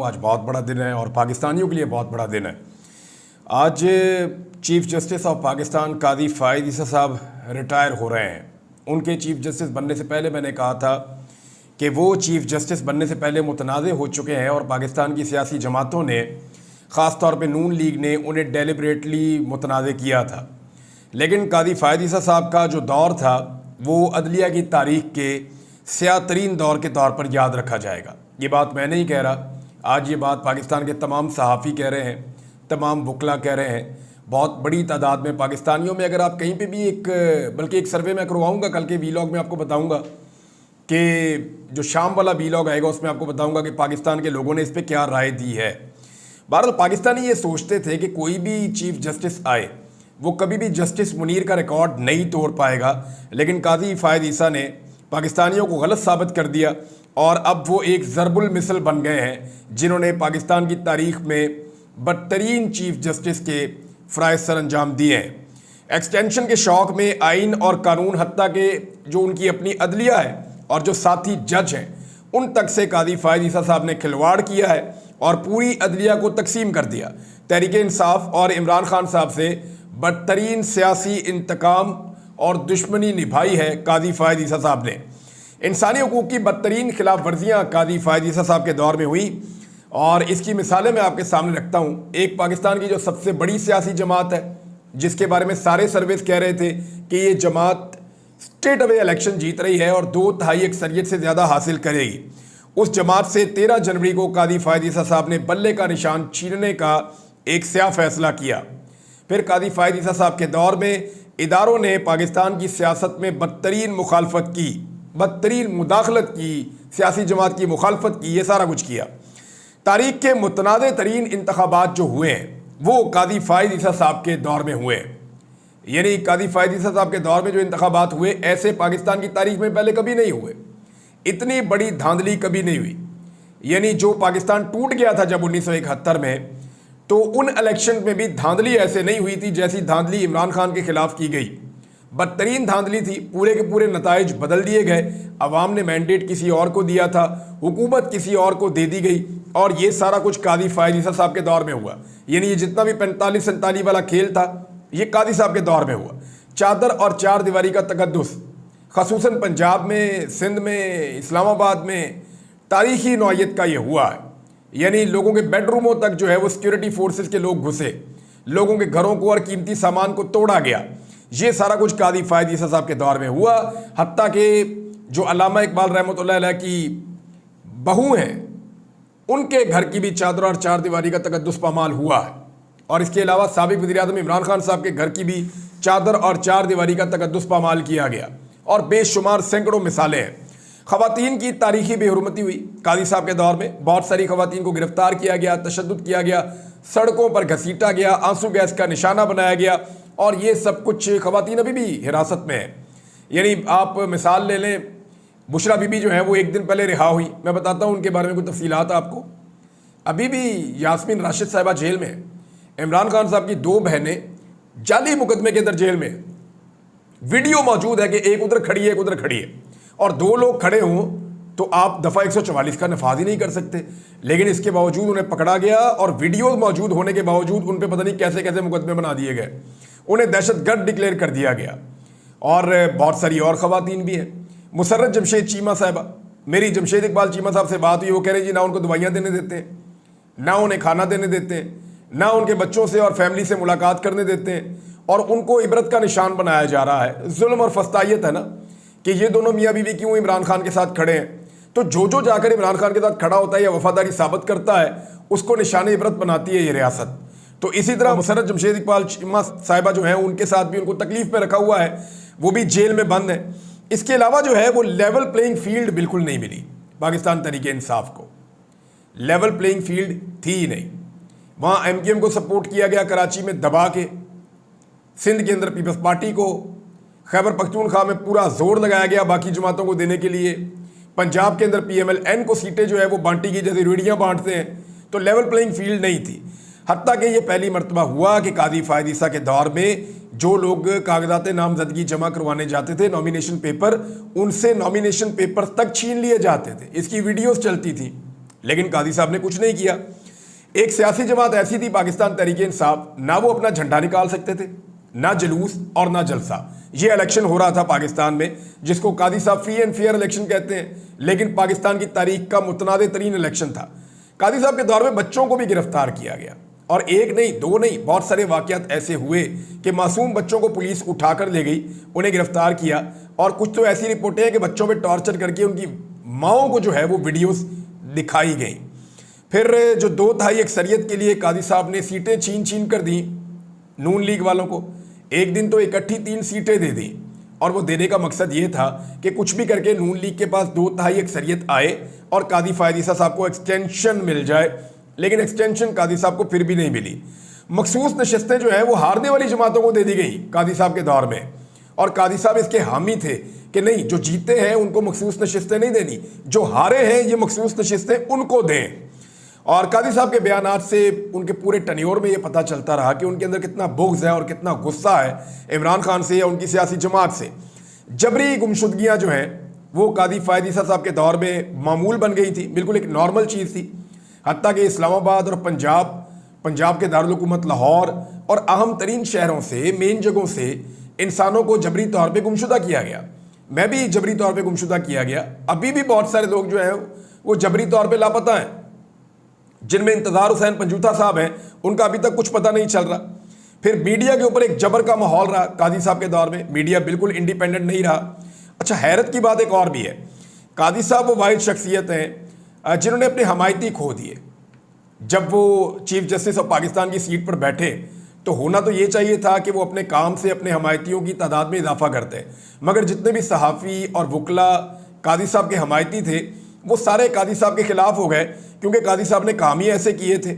आज बहुत बड़ा दिन है और पाकिस्तानियों के लिए बहुत बड़ा दिन है। आज चीफ जस्टिस ऑफ पाकिस्तान कादी फ़ाइज़ ईसा साहब रिटायर हो रहे हैं। उनके चीफ जस्टिस बनने से पहले मैंने कहा था कि वो चीफ जस्टिस बनने से पहले मुतनाज़ हो चुके हैं और पाकिस्तान की सियासी जमातों ने, ख़ास तौर पे नून लीग ने उन्हें डेलिबरेटली मुतनाज़ किया था। लेकिन कादी फ़ाइज़ ईसा साहब का जो दौर था वो अदलिया की तारीख़ के स्याह तरीन दौर के तौर पर याद रखा जाएगा। ये बात मैं नहीं कह रहा, आज ये बात पाकिस्तान के तमाम सहाफ़ी कह रहे हैं, तमाम वकला कह रहे हैं। बहुत बड़ी तादाद में पाकिस्तानियों में, अगर आप कहीं पे भी बल्कि एक सर्वे मैं करवाऊँगा, कल के वीलॉग में आपको बताऊँगा कि जो शाम वाला वीलॉग आएगा उसमें आपको बताऊँगा कि पाकिस्तान के लोगों ने इस पर क्या राय दी है। बहरहाल पाकिस्तानी ये सोचते थे कि कोई भी चीफ जस्टिस आए वो कभी भी जस्टिस मुनीर का रिकॉर्ड नहीं तोड़ पाएगा, लेकिन कादी फ़ाइज़ ईसा ने पाकिस्तानियों को गलत साबित कर दिया और अब वो एक ज़रबुल मिसल बन गए हैं जिन्होंने पाकिस्तान की तारीख़ में बदतरीन चीफ जस्टिस के फ़राइज़ सर अंजाम दिए हैं। एक्सटेंशन के शौक़ में आइन और कानून, हत्ता के जो उनकी अपनी अदलिया है और जो साथी जज हैं, उन तक से कादी फ़ाइज़ ईसा साहब ने खिलवाड़ किया है और पूरी अदलिया को तकसीम कर दिया। तहरीक इंसाफ और इमरान खान साहब से बदतरीन सियासी इंतकाम और दुश्मनी निभाई है कादी फ़ाइज़ ईसा साहब ने। इंसानी हुकूक की बदतरीन खिलाफ वर्जियाँ कादी फ़ाइज़ ईसा साहब के दौर में हुई और इसकी मिसालें मैं आपके सामने रखता हूँ। एक, पाकिस्तान की जो सबसे बड़ी सियासी जमात है जिसके बारे में सारे सर्वेस कह रहे थे कि ये जमात स्टेट अवे इलेक्शन जीत रही है और 2/3 अक्सरियत से ज़्यादा हासिल करेगी, उस जमात से 13 जनवरी को कादी फ़ाइज़ ईसा साहब ने बल्ले का निशान छीनने का एक स्याह फैसला किया। फिर कादी फ़ाइज़ ईसा साहब के दौर में इदारों ने पाकिस्तान की सियासत में बदतरीन मुखालफत की, बदतरीन मुदाखलत की, सियासी जमात की मुखालफत की, ये सारा कुछ किया। तारीख़ के मुतनाज़ तरीन इंतखाबात जो हुए हैं वो कादी फ़ाइज़ ईसा साहब के दौर में हुए हैं। यानी कादी फ़ाइज़ ईसा साहब के दौर में जो इंतखाबात हुए ऐसे पाकिस्तान की तारीख़ में पहले कभी नहीं हुए। इतनी बड़ी धांधली कभी नहीं हुई। यानी जो पाकिस्तान टूट गया था जब 1971 में, तो उन इलेक्शन में भी धांधली ऐसे नहीं हुई थी जैसी धांधली इमरान खान के खिलाफ की गई। बदतरीन धांधली थी, पूरे के पूरे नताइज बदल दिए गए, अवाम ने मैंडेट किसी और को दिया था, हुकूमत किसी और को दे दी गई और ये सारा कुछ कादी फ़ाइज़ ईसा साहब के दौर में हुआ। यानी ये जितना भी 45-47 वाला खेल था ये कादी साहब के दौर में हुआ। चादर और चार दीवारी का तकद्दुस ख़ुसूसन पंजाब में, सिंध में, इस्लामाबाद में तारीख़ी नौइयत का ये हुआ है। यानी लोगों के बेडरूमों तक जो है वो सिक्योरिटी फोर्सेस के लोग घुसे, लोगों के घरों को और कीमती सामान को तोड़ा गया। ये सारा कुछ कादी फ़ाइज़ ईसा साहब के दौर में हुआ। हत्ता के जो अल्लामा इकबाल रहमतुल्लाह अलैह की बहू हैं उनके घर की भी चादर और चार दीवारी का तकद्दुस पामाल हुआ है और इसके अलावा साबिक़ वज़ीर-ए-आज़म इमरान खान साहब के घर की भी चादर और चार दीवारी का तकद्दुस पामाल किया गया और बेशुमार सैकड़ों मिसालें हैं। ख़वातीन की तारीख़ी बेहुरमती हुई कादी साहब के दौर में। बहुत सारी ख़वातीन को गिरफ़्तार किया गया, तशद्दुद किया गया, सड़कों पर घसीटा गया, आंसू गैस का निशाना बनाया गया और ये सब कुछ ख़वातीन अभी भी हिरासत में है। यानी आप मिसाल ले लें, बुशरा बीबी जो है वो एक दिन पहले रिहा हुई। मैं बताता हूँ उनके बारे में कुछ तफ़सीलात आपको। अभी भी यास्मीन राशिद साहिबा जेल में है। इमरान खान साहब की 2 बहनें जाली मुकदमे के अंदर जेल में है। वीडियो मौजूद है कि एक उधर खड़ी है, एक उधर खड़ी है और 2 लोग खड़े हों तो आप दफ़ा 144 का नफाज ही नहीं कर सकते। लेकिन इसके बावजूद उन्हें पकड़ा गया और वीडियो मौजूद होने के बावजूद उन पर पता नहीं कैसे कैसे मुकदमे बना दिए गए, उन्हें दहशतगर्द डिक्लेयर कर दिया गया। और बहुत सारी और ख़वातीन भी हैं। मुसर्रत जमशेद चीमा साहिबा, मेरी जमशेद इकबाल चीमा साहब से बात हुई, वो कह रहे जी ना उनको दवाइयाँ देने देते हैं, ना उन्हें खाना देने देते हैं, ना उनके बच्चों से और फैमिली से मुलाकात करने देते हैं और उनको इबरत का निशान बनाया जा रहा है। जुल्म और फस्तायत है ना कि ये दोनों मियाँ बीवी क्यों इमरान खान के साथ खड़े हैं। तो जो जाकर इमरान खान के साथ खड़ा होता है या वफादारी साबित करता है उसको निशान इबरत बनाती है ये रियासत। तो इसी तरह मुसर्रत जमशेद इकबाल चीमा साहिबा जो है उनके साथ भी उनको तकलीफ में रखा हुआ है, वो भी जेल में बंद है। इसके अलावा जो है वो लेवल प्लेइंग फील्ड बिल्कुल नहीं मिली पाकिस्तान तहरीक इंसाफ को। लेवल प्लेइंग फील्ड थी ही नहीं। वहाँ MKM को सपोर्ट किया गया कराची में दबा के, सिंध के अंदर पीपल्स पार्टी को, खैबर पख्तूनख्वा में पूरा जोर लगाया गया बाकी जमातों को देने के लिए, पंजाब के अंदर PMLN को सीटें जो है वो बांटी गई जैसे रेडियाँ बांटते हैं। तो लेवल प्लेइंग फील्ड नहीं थी। हत्ता कि ये पहली मरतबा हुआ कि कादी फ़ाइज़ ईसा के दौर में जो लोग कागजात नामजदगी जमा करवाने जाते थे, नॉमिनेशन पेपर, उनसे नॉमिनेशन पेपर तक छीन लिए जाते थे। इसकी वीडियोस चलती थी लेकिन कादी साहब ने कुछ नहीं किया। एक सियासी जमात ऐसी थी पाकिस्तान तहरीक इंसाफ, ना वो अपना झंडा निकाल सकते थे, ना जुलूस और ना जलसा। ये इलेक्शन हो रहा था पाकिस्तान में, जिसको कादी साहब फ्री एंड फेयर इलेक्शन कहते हैं, लेकिन पाकिस्तान की तारीख का मुतनादे तरीन इलेक्शन था। कादी साहब के दौर में बच्चों को भी गिरफ्तार किया गया, और एक नहीं दो नहीं बहुत सारे वाकयात ऐसे हुए कि मासूम बच्चों को पुलिस उठाकर ले गई, उन्हें गिरफ्तार किया, और कुछ तो ऐसी रिपोर्टें हैं कि बच्चों पे टॉर्चर करके उनकी माओं को जो है वो वीडियोस दिखाई गई। फिर जो 2/3 अक्सरियत के लिए कादी साहब ने सीटें छीन कर दी नून लीग वालों को। एक दिन तो इकट्ठी 3 सीटें दे दी, और वो देने का मकसद ये था कि कुछ भी करके नून लीग के पास 2/3 अक्सरियत आए और कादी फायद ईसा साहब को एक्सटेंशन मिल जाए। लेकिन एक्सटेंशन कादी साहब को फिर भी नहीं मिली। मखसूस नशस्तें जो है वो हारने वाली जमातों को दे दी गई कादी साहब के दौर में, और कादी साहब इसके हामी थे कि नहीं, जो जीते हैं उनको मखसूस नशस्तें नहीं देनी, जो हारे हैं ये मखसूस नशस्तें उनको दें। और कादी साहब के बयानात से उनके पूरे टन्योर में ये पता चलता रहा कि उनके अंदर कितना बुग़्ज़ है और कितना गुस्सा है इमरान खान से या उनकी सियासी जमात से। जबरी गुमशुदगियाँ जो हैं वो कादी फायद ईसा साहब के दौर में मामूल बन गई थी, बिल्कुल एक नॉर्मल चीज़ थी। हत्ता कि इस्लामाबाद और पंजाब के दारुल हुकूमत लाहौर और अहम तरीन शहरों से, मेन जगहों से इंसानों को जबरी तौर पे गुमशुदा किया गया। मैं भी जबरी तौर पे गुमशुदा किया गया। अभी भी बहुत सारे लोग जो हैं वो जबरी तौर पे लापता हैं, जिनमें इंतज़ार हुसैन पंजूथा साहब हैं, उनका अभी तक कुछ पता नहीं चल रहा। फिर मीडिया के ऊपर एक जबर का माहौल रहा कादी साहब के दौर में, मीडिया बिल्कुल इंडिपेंडेंट नहीं रहा। अच्छा, हैरत की बात एक और भी है, कादी साहब वो वाहिद शख्सियत हैं जिन्होंने अपने हमायती खो दिए। जब वो चीफ जस्टिस ऑफ पाकिस्तान की सीट पर बैठे तो होना तो ये चाहिए था कि वो अपने काम से अपने हमायतियों की तादाद में इजाफा करते, मगर जितने भी सहाफ़ी और वकला कादी साहब के हमायती थे वो सारे कादी साहब के खिलाफ हो गए, क्योंकि कादी साहब ने काम ही ऐसे किए थे।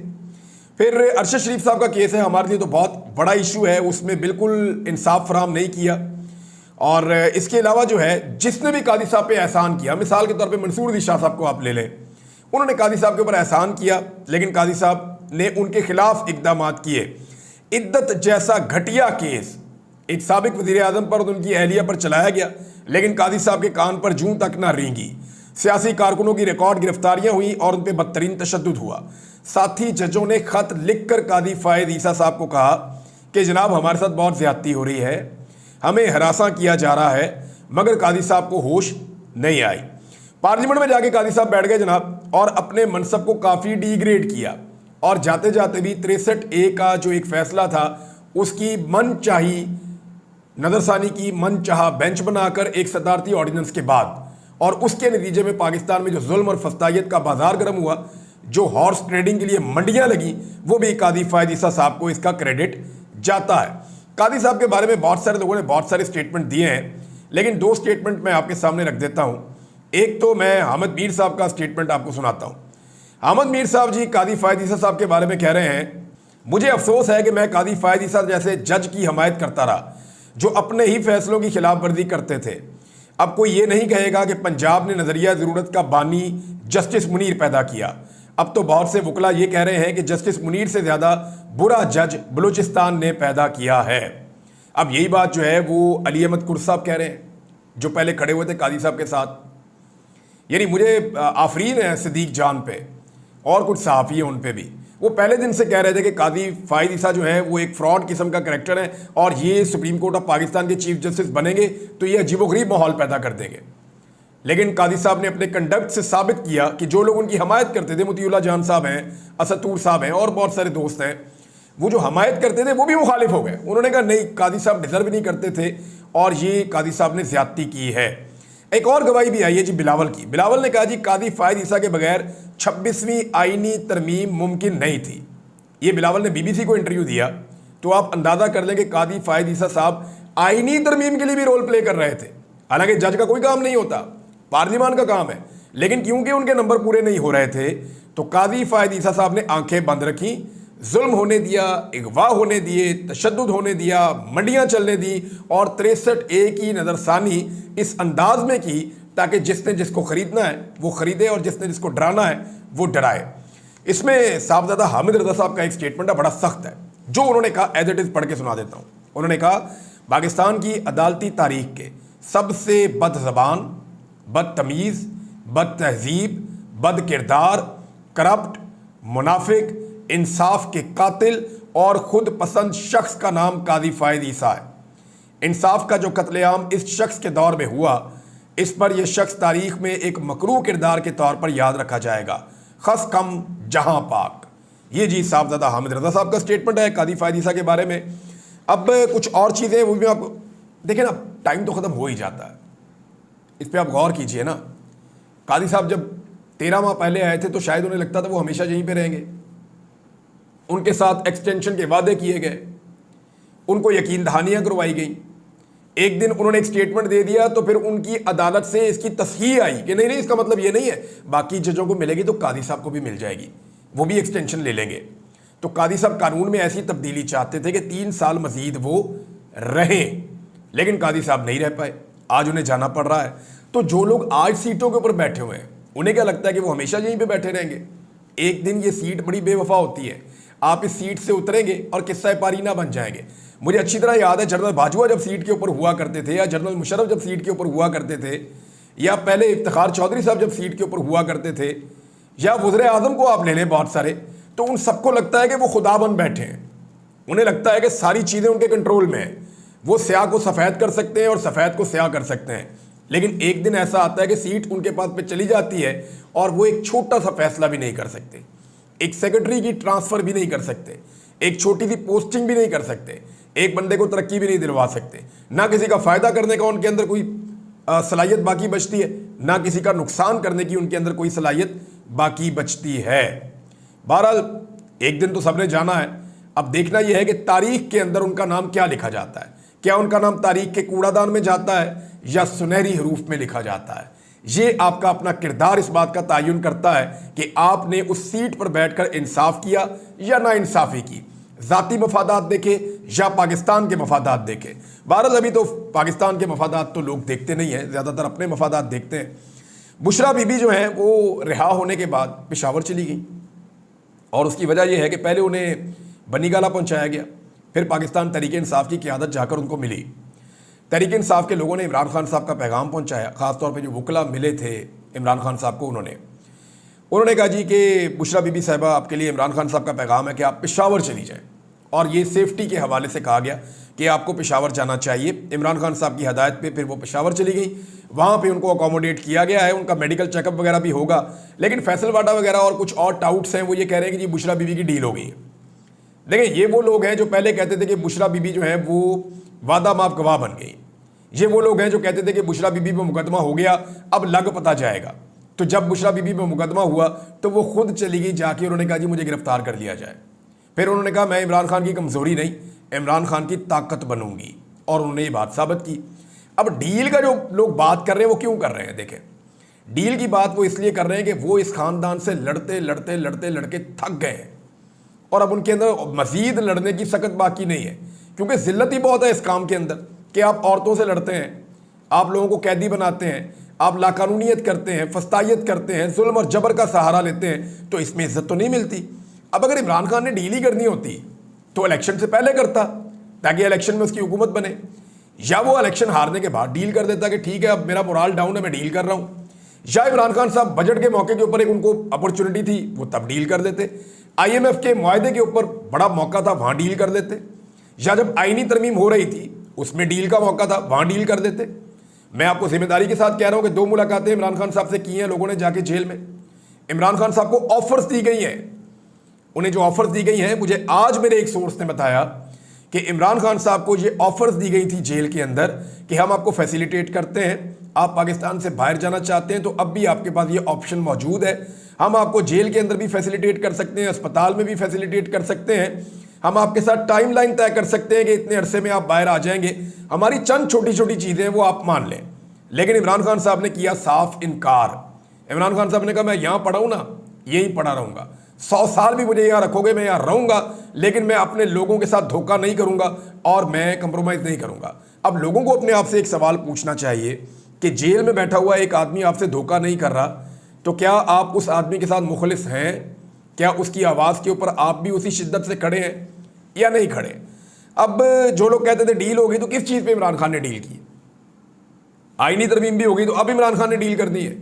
फिर अरशद शरीफ साहब का केस है, हमारे लिए तो बहुत बड़ा इशू है, उसमें बिल्कुल इंसाफ फराम नहीं किया। और इसके अलावा जो है जिसने भी कादी साहब पे एहसान किया, मिसाल के तौर पे मंसूर अली शाह साहब को आप ले लें, उन्होंने कादी साहब के ऊपर एहसान किया, लेकिन कादी साहब ने उनके खिलाफ इकदाम किए। इद्दत जैसा घटिया केस एक साबिक वज़ीर आज़म पर और उनकी अहलिया पर चलाया गया, लेकिन कादी साहब के कान पर जूं तक ना रेंगी। सियासी कारकुनों की रिकॉर्ड गिरफ्तारियां हुई और उन पर बदतरीन तशद्दुद हुआ। साथी जजों ने खत लिखकर कादी फायद ईसा साहब को कहा कि जनाब हमारे साथ बहुत ज़्यादती हो रही है, हमें हरासा किया जा रहा है, मगर कादी साहब को होश नहीं आई। पार्लियामेंट में जाके कादी साहब बैठ गए जनाब, और अपने मनसब को काफ़ी डिग्रेड किया, और जाते जाते भी 63A का जो एक फैसला था उसकी मनचाही नज़रसानी की मनचाहा बेंच बनाकर एक सदारती ऑर्डिनेंस के बाद, और उसके नतीजे में पाकिस्तान में जो जुल्म और फस्तायत का बाजार गर्म हुआ, जो हॉर्स ट्रेडिंग के लिए मंडियां लगी, वो भी कादी फायद ईसा साहब को इसका क्रेडिट जाता है। कादी साहब के बारे में बहुत सारे लोगों ने बहुत सारे स्टेटमेंट दिए हैं, लेकिन 2 स्टेटमेंट मैं आपके सामने रख देता हूँ। एक तो मैं हामिद मीर साहब का स्टेटमेंट आपको सुनाता हूँ। हामिद मीर साहब जी कादी फायद ईसा साहब के बारे में कह रहे हैं, मुझे अफसोस है कि मैं कादी फायद ईसा जैसे जज की हमायत करता रहा जो अपने ही फैसलों की खिलाफ वर्जी करते थे। अब कोई ये नहीं कहेगा कि पंजाब ने नज़रिया ज़रूरत का बानी जस्टिस मुनीर पैदा किया। अब तो बहुत से वकला ये कह रहे हैं कि जस्टिस मुनीर से ज़्यादा बुरा जज बलूचिस्तान ने पैदा किया है। अब यही बात जो है वो अली अहमद कुर्द साहब कह रहे हैं, जो पहले खड़े हुए थे कादी साहब के साथ। यानी मुझे आफरीन है सिद्दीक जान पे और कुछ सहाफ़ी हैं उन पे भी, वो पहले दिन से कह रहे थे कि कादी फायद ईसा जो है वो एक फ्रॉड किस्म का करैक्टर है, और ये सुप्रीम कोर्ट ऑफ पाकिस्तान के चीफ जस्टिस बनेंगे तो ये अजीबोगरीब माहौल पैदा कर देंगे। लेकिन कादी साहब ने अपने कंडक्ट से साबित किया कि जो लोग उनकी हमायत करते थे, मोतीउल्लाह जान साहब हैं, असदूर साहब हैं और बहुत सारे दोस्त हैं, वो जो हमायत करते थे वो भी मुखालिफ हो गए। उन्होंने कहा नहीं, कादी साहब डिजर्व नहीं करते थे और ये कादी साहब ने ज्यादती की है। एक और गवाही भी आई है जी बिलावल की। बिलावल ने कहा जी कादी फायद ईसा के बगैर 26वीं आईनी तरमीम मुमकिन नहीं थी। ये बिलावल ने BBC को इंटरव्यू दिया, तो आप अंदाज़ा कर लें कि कादी फायद ईसा साहब आईनी तरमीम के लिए भी रोल प्ले कर रहे थे। हालांकि जज का कोई काम नहीं होता, पार्लियामान का काम है, लेकिन क्योंकि उनके नंबर पूरे नहीं हो रहे थे तो कादी फायद ईसा साहब ने आंखें बंद रखी, जुल्म होने दिया, अगवा होने दिए, तशद्दुद होने दिया, मंडियां चलने दी, और 63A की नज़रसानी इस अंदाज में की ताकि जिसने जिसको ख़रीदना है वो ख़रीदे और जिसने जिसको डराना है वो डराए। इसमें साहबजादा हामिद रज़ा साहब का एक स्टेटमेंट है, बड़ा सख्त है, जो उन्होंने कहा एज इट इज़ पढ़ के सुना देता हूँ। उन्होंने कहा पाकिस्तान की अदालती तारीख के सबसे बद ज़बान, बदतमीज़, बद तहजीब, बद किरदार करप्ट, मुनाफिक, इंसाफ के कातिल और खुद पसंद शख्स का नाम काजी फायद ईसा है। इंसाफ का जो कत्लेआम इस शख्स के दौर में हुआ, इस पर यह शख्स तारीख में एक मकरूह किरदार के तौर पर याद रखा जाएगा। खस कम जहां पाक। ये जी साहबजादा हामिद रजा साहब का स्टेटमेंट है काजी फायद ईसा के बारे में। अब कुछ और चीज़ें वो भी आप देखें ना, टाइम तो ख़त्म हो ही जाता है, इस पर आप गौर कीजिए ना। काजी साहब जब 13 माह पहले आए थे तो शायद उन्हें लगता था वो हमेशा यहीं पे रहेंगे। उनके साथ एक्सटेंशन के वादे किए गए, उनको यकीन दहानियाँ करवाई गई। एक दिन उन्होंने एक स्टेटमेंट दे दिया तो फिर उनकी अदालत से इसकी तस्हीह आई कि नहीं नहीं, इसका मतलब ये नहीं है, बाकी जजों को मिलेगी तो काजी साहब को भी मिल जाएगी, वो भी एक्सटेंशन ले लेंगे। तो काजी साहब कानून में ऐसी तब्दीली चाहते थे कि 3 साल मजीद वो रहें, लेकिन काजी साहब नहीं रह पाए, आज उन्हें जाना पड़ रहा है। तो जो लोग आज सीटों के ऊपर बैठे हुए हैं, उन्हें क्या लगता है कि वो हमेशा यहीं पे बैठे रहेंगे? एक दिन ये सीट बड़ी बेवफा होती है, आप इस सीट से उतरेंगे और किस्सा पारीना बन जाएंगे। मुझे अच्छी तरह याद है जनरल बाजवा जब सीट के ऊपर हुआ करते थे, या जनरल मुशर्रफ जब सीट के ऊपर हुआ करते थे, या पहले इफ्तिखार चौधरी साहब जब सीट के ऊपर हुआ करते थे, या वज़ीर आज़म को आप ले लें बहुत सारे, तो उन सबको लगता है कि वो खुदा बन बैठे हैं। उन्हें लगता है कि सारी चीज़ें उनके कंट्रोल में हैं, वो स्याह को सफ़ेद कर सकते हैं और सफ़ेद को स्याह कर सकते हैं। लेकिन एक दिन ऐसा आता है कि सीट उनके पास पे चली जाती है और वो एक छोटा सा फैसला भी नहीं कर सकते, एक सेक्रेटरी की ट्रांसफ़र भी नहीं कर सकते, एक छोटी सी पोस्टिंग भी नहीं कर सकते, एक बंदे को तरक्की भी नहीं दिलवा सकते, ना किसी का फ़ायदा करने का उनके अंदर कोई सलाहियत बाकी बचती है, ना किसी का नुकसान करने की उनके अंदर कोई सलाहियत बाकी बचती है। बहरहाल एक दिन तो सबने जाना है, अब देखना यह है कि तारीख के अंदर उनका नाम क्या लिखा जाता है। क्या उनका नाम तारीख के कूड़ादान में जाता है या सुनहरी हरूफ में लिखा जाता है? ये आपका अपना किरदार इस बात का तयन करता है कि आपने उस सीट पर बैठकर इंसाफ किया या ना इंसाफी की, ज़ाती मफादात देखे या पाकिस्तान के मफादात देखे। बहरहाल अभी तो पाकिस्तान के मफादात तो लोग देखते नहीं हैं, ज़्यादातर अपने मफादात देखते हैं। बुशरा बीबी जो हैं वो रिहा होने के बाद पेशावर चली गई, और उसकी वजह यह है कि पहले उन्हें बनीगाला पहुँचाया गया, फिर पाकिस्तान तहरीक इंसाफ की क़यादत जाकर उनको मिली। तहरीक इंसाफ के लोगों ने इमरान खान साहब का पैगाम पहुंचाया, ख़ासतौर पे जो वकला मिले थे इमरान खान साहब को, उन्होंने कहा जी कि बुशरा बीबी साहिबा, आपके लिए इमरान खान साहब का पैगाम है कि आप पेशावर चली जाएं, और ये सेफ्टी के हवाले से कहा गया कि आपको पेशावर जाना चाहिए। इमरान खान साहब की हदायत पे फिर वो पेशावर चली गई, वहाँ पे उनको अकोमोडेट किया गया है, उनका मेडिकल चेकअप वगैरह भी होगा। लेकिन फैसलवाडा वगैरह और कुछ और टाउट्स हैं, वो ये कह रहे हैं कि जी बुशरा बीबी की डील हो गई है। देखिए, ये वो लोग हैं जो पहले कहते थे कि बुशरा बीबी जो है वो वादा माफ गवाह बन गई। ये वो लोग हैं जो कहते थे कि बुशरा बीबी पे मुकदमा हो गया, अब लग पता जाएगा। तो जब बुशरा बीबी पे मुकदमा हुआ तो वो खुद चली गई जाके, उन्होंने कहा जी मुझे गिरफ्तार कर लिया जाए। फिर उन्होंने कहा मैं इमरान खान की कमज़ोरी नहीं, इमरान खान की ताकत बनूंगी, और उन्होंने ये बात साबित की। अब डील का जो लोग बात कर रहे हैं वो क्यों कर रहे हैं? देखें, डील की बात वो इसलिए कर रहे हैं कि वो इस ख़ानदान से लड़ते लड़ते लड़ते लड़के थक गए हैं, और अब उनके अंदर मज़ीद लड़ने की सकत बाकी नहीं है, क्योंकि ज़िल्लत ही बहुत है इस काम के अंदर कि आप औरतों से लड़ते हैं, आप लोगों को कैदी बनाते हैं, आप लाकानूनियत करते हैं, फस्तायत करते हैं, जुल्म और जबर का सहारा लेते हैं, तो इसमें इज्जत तो नहीं मिलती। अब अगर इमरान खान ने डील ही करनी होती तो इलेक्शन से पहले करता, ताकि इलेक्शन में उसकी हुकूमत बने, या वो इलेक्शन हारने के बाद डील कर देता कि ठीक है अब मेरा मोराल डाउन है, मैं डील कर रहा हूँ। या इमरान खान साहब बजट के मौके के ऊपर एक उनको अपॉर्चुनिटी थी, वो तब डील कर देते। IMF के मुआहदे के ऊपर बड़ा मौका था, वहाँ डील कर देते। या जब आईनी तरमीम हो रही थी उसमें डील का मौका था, वहाँ डील कर देते। मैं आपको जिम्मेदारी के साथ कह रहा हूँ कि 2 मुलाकातें इमरान खान साहब से की हैं लोगों ने जाके जेल में। इमरान खान साहब को ऑफर्स दी गई हैं, उन्हें जो ऑफर्स दी गई हैं, मुझे आज मेरे एक सोर्स ने बताया कि इमरान खान साहब को ये ऑफर्स दी गई थी जेल के अंदर कि हम आपको फैसिलिटेट करते हैं, आप पाकिस्तान से बाहर जाना चाहते हैं तो अब भी आपके पास ये ऑप्शन मौजूद है, हम आपको जेल के अंदर भी फैसिलिटेट कर सकते हैं, अस्पताल में भी फैसिलिटेट कर सकते हैं, हम आपके साथ टाइमलाइन तय कर सकते हैं कि इतने अरसे में आप बाहर आ जाएंगे, हमारी चंद छोटी छोटी चीज़ें वो आप मान लें। लेकिन इमरान खान साहब ने किया साफ इनकार। इमरान खान साहब ने कहा मैं यहाँ पढ़ा हूँ ना, यहीं पढ़ा रहूँगा, 100 साल भी मुझे यहाँ रखोगे मैं यहाँ रहूँगा, लेकिन मैं अपने लोगों के साथ धोखा नहीं करूँगा और मैं कंप्रोमाइज़ नहीं करूँगा। अब लोगों को अपने आप से एक सवाल पूछना चाहिए कि जेल में बैठा हुआ एक आदमी आपसे धोखा नहीं कर रहा, तो क्या आप उस आदमी के साथ मुखलिस हैं? क्या उसकी आवाज़ के ऊपर आप भी उसी शिद्दत से खड़े हैं या नहीं खड़े? अब जो लोग कहते थे डील होगी, तो किस चीज़ पे इमरान खान ने डील की? आईनी तरमीम भी होगी तो अब इमरान खान ने डील कर दी है।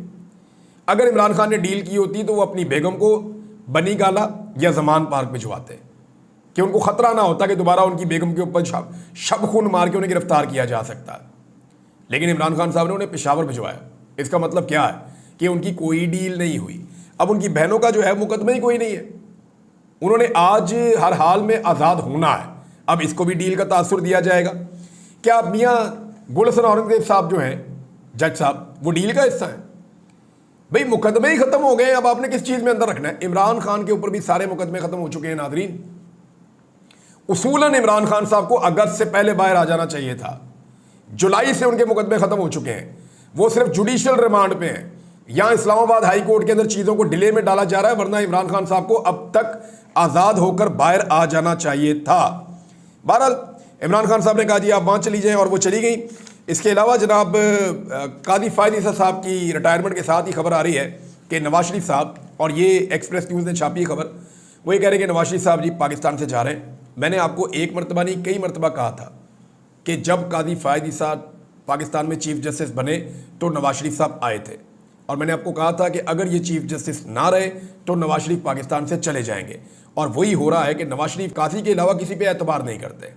अगर इमरान खान ने डील की होती तो वो अपनी बेगम को बनी गाला या जमान पार्क भिजवाते कि उनको खतरा ना होता कि दोबारा उनकी बेगम के ऊपर शब खून मार के उन्हें गिरफ्तार किया जा सकता है। लेकिन इमरान खान साहब ने उन्हें पेशावर भिजवाया। इसका मतलब क्या है कि उनकी कोई डील नहीं हुई। अब उनकी बहनों का जो है मुकदमा ही कोई नहीं है। उन्होंने आज हर हाल में आज़ाद होना है। अब इसको भी डील का तासुर दिया जाएगा। क्या मियाँ गुल हसन औरंगजेब साहब जो हैं, जज साहब, वो डील का हिस्सा है? भाई मुकदमे ही खत्म हो गए, अब आपने किस चीज़ में अंदर रखना है? इमरान खान के ऊपर भी सारे मुकदमे खत्म हो चुके हैं नाजरीन। उसूलन इमरान खान साहब को अगस्त से पहले बाहर आ जाना चाहिए था। जुलाई से उनके मुकदमे खत्म हो चुके हैं। वो सिर्फ जुडिशियल रिमांड पे हैं। यहाँ इस्लामाबाद हाई कोर्ट के अंदर चीज़ों को डिले में डाला जा रहा है, वरना इमरान खान साहब को अब तक आज़ाद होकर बाहर आ जाना चाहिए था। बहरहाल इमरान खान साहब ने कहा जी आप वहाँ चली जाएँ, और वो चली गई। इसके अलावा जनाब कादी फायद ईसा साहब की रिटायरमेंट के साथ ही खबर आ रही है कि नवाज शरीफ साहब, और ये एक्सप्रेस न्यूज़ ने छापी है खबर, वो ये कह रहे हैं कि नवाज शरीफ साहब जी पाकिस्तान से जा रहे हैं। मैंने आपको एक मरतबा नहीं कई मरतबा कहा था कि जब कादी फायद ईसा पाकिस्तान में चीफ जस्टिस बने तो नवाज शरीफ साहब आए थे, और मैंने आपको कहा था कि अगर ये चीफ जस्टिस ना रहे तो नवाज शरीफ पाकिस्तान से चले जाएंगे। और वही हो रहा है कि नवाज शरीफ काजी के अलावा किसी पे एतबार नहीं करते।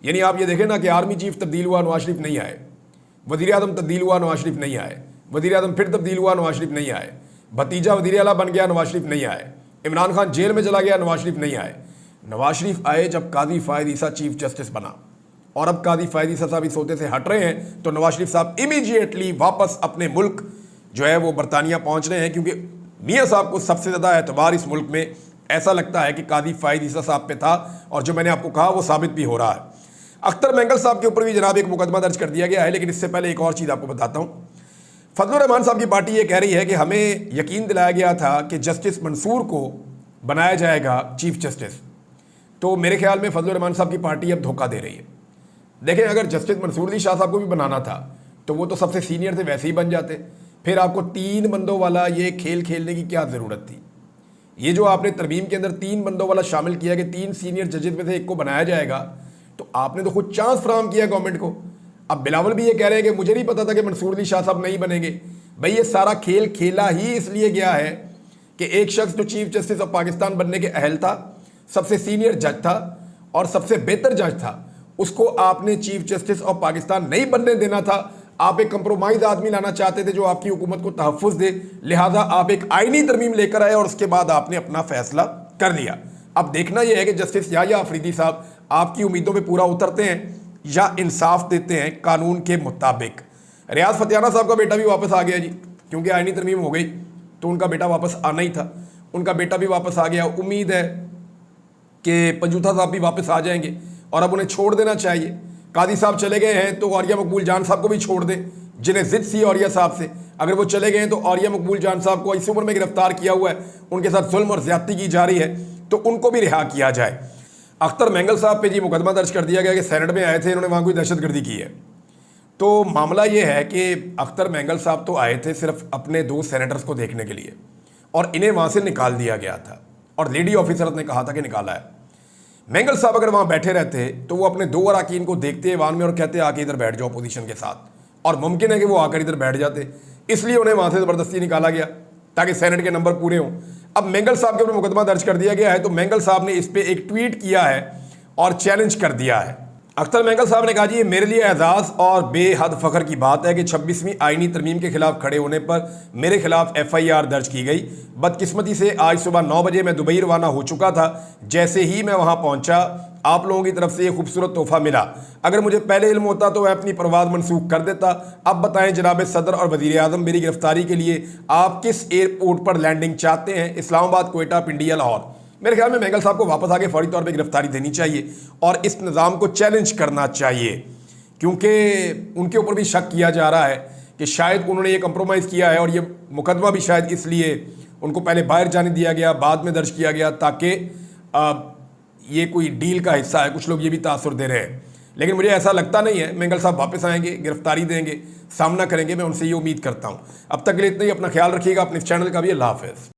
यानी आप ये देखें ना कि आर्मी चीफ तब्दील हुआ, नवाज शरीफ नहीं आए, वज़ीर आज़म तब्दील हुआ, नवाज शरीफ नहीं आए, वज़ीर आज़म फिर तब्दील हुआ, नवाज शरीफ नहीं आए, भतीजा वज़ीर आला बन गया, नवाज शरीफ नहीं आए, इमरान खान जेल में चला गया, नवाज शरीफ नहीं आए। नवाज शरीफ आए जब कादी फायद ईसा चीफ जस्टिस बना, और अब कादी फायद ईसा साहब इस होते से हट रहे हैं तो नवाज शरीफ साहब इमीडिएटली वापस अपने मुल्क जो है वो बरतानिया पहुंच रहे हैं, क्योंकि मियाँ साहब को सबसे ज़्यादा एतबार इस मुल्क में ऐसा लगता है कि कादी फायद ईसा साहब पे था, और जो मैंने आपको कहा वो साबित भी हो रहा है। अख्तर मेंगल साहब के ऊपर भी जनाब एक मुकदमा दर्ज कर दिया गया है। लेकिन इससे पहले एक और चीज़ आपको बताता हूँ। फजलुर रहमान साहब की पार्टी ये कह रही है कि हमें यकीन दिलाया गया था कि जस्टिस मंसूर को बनाया जाएगा चीफ जस्टिस। तो मेरे ख्याल में फजलुर रहमान साहब की पार्टी अब धोखा दे रही है। देखें, अगर जस्टिस मंसूर अली शाह साहब को भी बनाना था तो वो तो सबसे सीनियर थे, वैसे ही बन जाते। फिर आपको 3 बंदों वाला ये खेल खेलने की क्या ज़रूरत थी? ये जो आपने तरमीम के अंदर 3 बंदों वाला शामिल किया कि 3 सीनियर जजेस में से एक को बनाया जाएगा, तो आपने तो खुद चांस फराहम किया गवर्नमेंट को। अब बिलावल भी ये कह रहे हैं कि मुझे नहीं पता था कि मंसूर अली शाह साहब नहीं बनेंगे। भाई ये सारा खेल खेला ही इसलिए गया है कि एक शख्स जो चीफ जस्टिस ऑफ पाकिस्तान बनने के अहल था, सबसे सीनियर जज था और सबसे बेहतर जज था, उसको आपने चीफ जस्टिस ऑफ पाकिस्तान नहीं बनने देना था। आप एक कंप्रोमाइज आदमी लाना चाहते थे जो आपकी हुकूमत को तहफ़्फ़ुज़ दे, लिहाजा आप एक आईनी तरमीम लेकर आए और उसके बाद आपने अपना फैसला कर लिया। अब देखना यह है कि जस्टिस याह्या अफरीदी साहब आपकी उम्मीदों पे पूरा उतरते हैं या इंसाफ देते हैं कानून के मुताबिक। रियाज फतियाना साहब का बेटा भी वापस आ गया जी, क्योंकि आईनी तरमीम हो गई तो उनका बेटा वापस आना ही था। उनका बेटा भी वापस आ गया। उम्मीद है कि पंजूथा साहब भी वापस आ जाएंगे और अब उन्हें छोड़ देना चाहिए। कादी साहब चले गए हैं तो औरिया मकबूल जान साहब को भी छोड़ दें, जिन्हें जिद सी औरिया साहब से। अगर वो चले गए हैं तो औरिया मकबूल जान साहब को इस उम्र में गिरफ्तार किया हुआ है, उनके साथ जुल्म और ज्यादती की जा रही है, तो उनको भी रिहा किया जाए। अख्तर मेंगल साहब पे जी मुकदमा दर्ज कर दिया गया कि सेनेट में आए थे, इन्होंने वहाँ कोई दहशतगर्दी की है। तो मामला ये है कि अख्तर मेंगल साहब तो आए थे सिर्फ अपने 2 सेनेटर्स को देखने के लिए, और इन्हें वहाँ से निकाल दिया गया था, और लेडी ऑफिसर ने कहा था कि निकाला है। मेंगल साहब अगर वहाँ बैठे रहते तो वो अपने 2 अरकान को देखते ऐवान में और कहते आके इधर बैठ जाओ पोजीशन के साथ, और मुमकिन है कि वो आकर इधर बैठ जाते। इसलिए उन्हें वहाँ से ज़बरदस्ती निकाला गया ताकि सेनेट के नंबर पूरे हों। अब मेंगल साहब के ऊपर मुकदमा दर्ज कर दिया गया है, तो मेंगल साहब ने इस पर एक ट्वीट किया है और चैलेंज कर दिया है। अख्तर मेंगल साहब ने कहा जी ये मेरे लिए एजाज़ और बेहद फ़ख्र की बात है कि 26वीं आईनी तरमीम के खिलाफ खड़े होने पर मेरे खिलाफ FIR दर्ज की गई। बदकिस्मती से आज सुबह 9 बजे मैं दुबई रवाना हो चुका था। जैसे ही मैं वहां पहुंचा आप लोगों की तरफ से ये खूबसूरत तोहफा मिला। अगर मुझे पहले इल्म होता तो मैं अपनी परवाज़ मनसूख कर देता। अब बताएं जनाब सदर और वज़ीर आज़म, मेरी गिरफ्तारी के लिए आप किस एयरपोर्ट पर लैंडिंग चाहते हैं? इस्लामाबाद, कोयटा, पिंडी या लाहौर? मेरे ख्याल में मेंगल साहब को वापस आके फौरी तौर पे गिरफ्तारी देनी चाहिए और इस निज़ाम को चैलेंज करना चाहिए, क्योंकि उनके ऊपर भी शक किया जा रहा है कि शायद उन्होंने ये कंप्रोमाइज़ किया है, और ये मुकदमा भी शायद इसलिए उनको पहले बाहर जाने दिया गया, बाद में दर्ज किया गया, ताकि ये कोई डील का हिस्सा है। कुछ लोग ये भी तासुर दे रहे हैं, लेकिन मुझे ऐसा लगता नहीं है। मेंगल साहब वापस आएंगे, गिरफ्तारी देंगे, सामना करेंगे, मैं उनसे ये उम्मीद करता हूँ। अब तक के लिए इतना ही। अपना ख्याल रखिएगा, अपने इस चैनल का भी। अल्लाह हाफ़िज़।